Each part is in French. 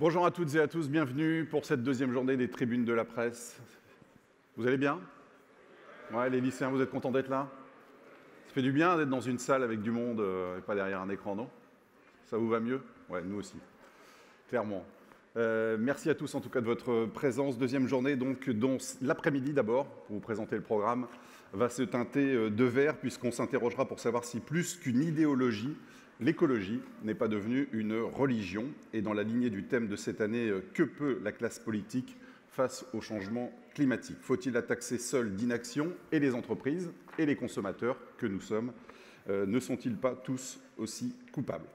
Bonjour à toutes et à tous, bienvenue pour cette deuxième journée des tribunes de la presse. Vous allez bien? Ouais, les lycéens, vous êtes contents d'être là? Ça fait du bien d'être dans une salle avec du monde et pas derrière un écran, non? Ça vous va mieux? Ouais, nous aussi, clairement. Merci à tous en tout cas de votre présence. Deuxième journée, donc, dont l'après-midi d'abord, pour vous présenter le programme, va se teinter de vert puisqu'on s'interrogera pour savoir si plus qu'une idéologie, l'écologie n'est pas devenue une religion. Et dans la lignée du thème de cette année, que peut la classe politique face au changement climatique? Faut-il la taxer seule d'inaction? Et les entreprises et les consommateurs que nous sommes ne sont-ils pas tous aussi coupables?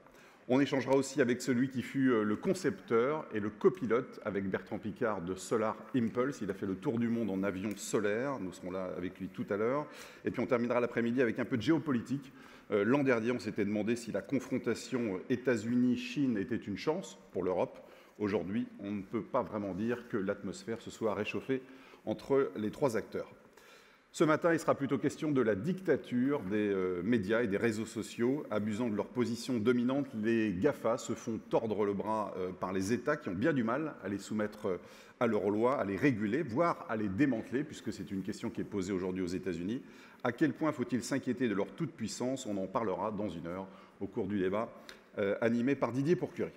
On échangera aussi avec celui qui fut le concepteur et le copilote avec Bertrand Piccard de Solar Impulse. Il a fait le tour du monde en avion solaire. Nous serons là avec lui tout à l'heure. Et puis on terminera l'après-midi avec un peu de géopolitique. L'an dernier, on s'était demandé si la confrontation États-Unis-Chine était une chance pour l'Europe. Aujourd'hui, on ne peut pas vraiment dire que l'atmosphère se soit réchauffée entre les trois acteurs. Ce matin, il sera plutôt question de la dictature des médias et des réseaux sociaux. Abusant de leur position dominante, les GAFA se font tordre le bras par les États qui ont bien du mal à les soumettre à leurs lois, à les réguler, voire à les démanteler, puisque c'est une question qui est posée aujourd'hui aux États-Unis. À quel point faut-il s'inquiéter de leur toute-puissance? On en parlera dans une heure au cours du débat animé par Didier Pourcury.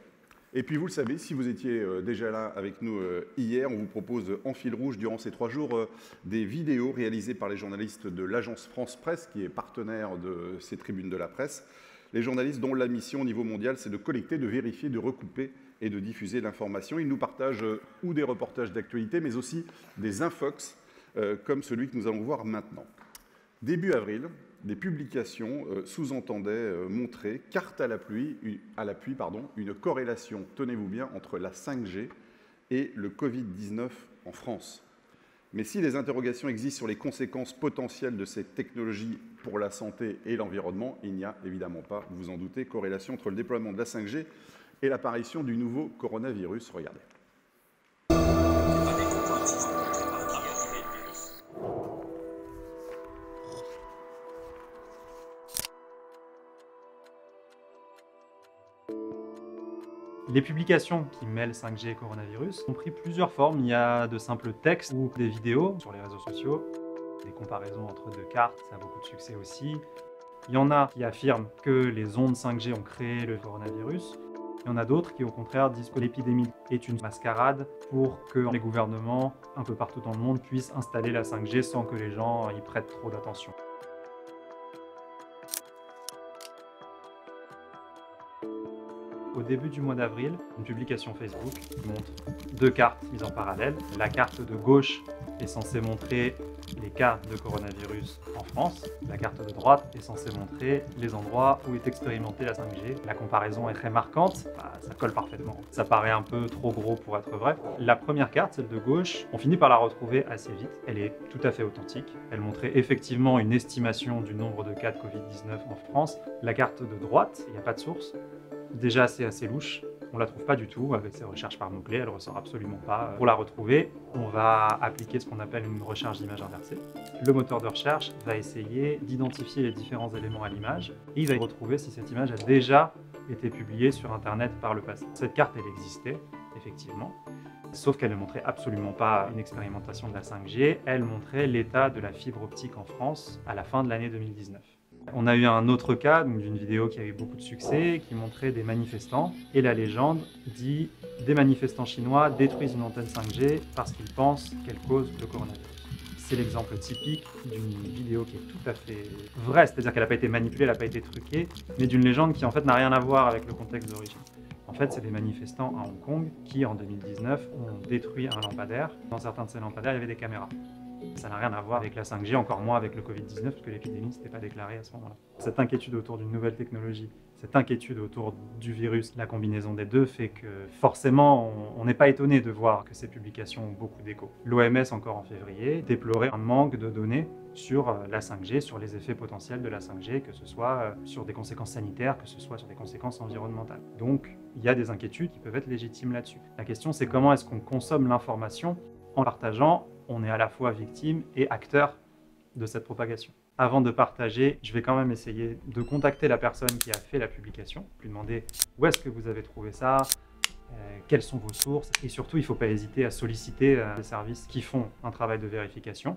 Et puis, vous le savez, si vous étiez déjà là avec nous hier, on vous propose en fil rouge durant ces 3 jours des vidéos réalisées par les journalistes de l'agence France Presse, qui est partenaire de ces tribunes de la presse. Les journalistes dont la mission au niveau mondial, c'est de collecter, de vérifier, de recouper et de diffuser l'information. Ils nous partagent ou des reportages d'actualité, mais aussi des infox, comme celui que nous allons voir maintenant. Début avril, des publications sous-entendaient montrer, carte à l'appui, une corrélation, tenez-vous bien, entre la 5G et le Covid-19 en France. Mais si des interrogations existent sur les conséquences potentielles de cette technologie pour la santé et l'environnement, il n'y a évidemment pas, vous en doutez, corrélation entre le déploiement de la 5G et l'apparition du nouveau coronavirus. Regardez. Les publications qui mêlent 5G et coronavirus ont pris plusieurs formes. Il y a de simples textes ou des vidéos sur les réseaux sociaux, des comparaisons entre deux cartes, ça a beaucoup de succès aussi. Il y en a qui affirment que les ondes 5G ont créé le coronavirus. Il y en a d'autres qui, au contraire, disent que l'épidémie est une mascarade pour que les gouvernements, un peu partout dans le monde, puissent installer la 5G sans que les gens y prêtent trop d'attention. Au début du mois d'avril, une publication Facebook montre deux cartes mises en parallèle. La carte de gauche est censée montrer les cas de coronavirus en France. La carte de droite est censée montrer les endroits où est expérimentée la 5G. La comparaison est très marquante, ça colle parfaitement. Ça paraît un peu trop gros pour être vrai. La première carte, celle de gauche, on finit par la retrouver assez vite. Elle est tout à fait authentique. Elle montrait effectivement une estimation du nombre de cas de Covid-19 en France. La carte de droite, il n'y a pas de source. Déjà, c'est assez louche. On ne la trouve pas du tout avec ces recherches par mots-clés, elle ne ressort absolument pas. Pour la retrouver, on va appliquer ce qu'on appelle une recherche d'image inversée. Le moteur de recherche va essayer d'identifier les différents éléments à l'image et il va retrouver si cette image a déjà été publiée sur Internet par le passé. Cette carte, elle existait, effectivement, sauf qu'elle ne montrait absolument pas une expérimentation de la 5G, elle montrait l'état de la fibre optique en France à la fin de l'année 2019. On a eu un autre cas d'une vidéo qui a eu beaucoup de succès, qui montrait des manifestants. Et la légende dit « Des manifestants chinois détruisent une antenne 5G parce qu'ils pensent qu'elle cause le coronavirus ». C'est l'exemple typique d'une vidéo qui est tout à fait vraie, c'est-à-dire qu'elle n'a pas été manipulée, elle n'a pas été truquée, mais d'une légende qui en fait n'a rien à voir avec le contexte d'origine. En fait, c'est des manifestants à Hong Kong qui, en 2019, ont détruit un lampadaire. Dans certains de ces lampadaires, il y avait des caméras. Ça n'a rien à voir avec la 5G, encore moins avec le Covid-19, parce que l'épidémie ne s'était pas déclarée à ce moment-là. Cette inquiétude autour d'une nouvelle technologie, cette inquiétude autour du virus, la combinaison des deux fait que forcément, on n'est pas étonné de voir que ces publications ont beaucoup d'écho. L'OMS, encore en février, déplorait un manque de données sur la 5G, sur les effets potentiels de la 5G, que ce soit sur des conséquences sanitaires, que ce soit sur des conséquences environnementales. Donc, il y a des inquiétudes qui peuvent être légitimes là-dessus. La question, c'est comment est-ce qu'on consomme l'information en partageant. On est à la fois victime et acteur de cette propagation. Avant de partager, je vais quand même essayer de contacter la personne qui a fait la publication, lui demander où est-ce que vous avez trouvé ça, quelles sont vos sources, et surtout il ne faut pas hésiter à solliciter les services qui font un travail de vérification.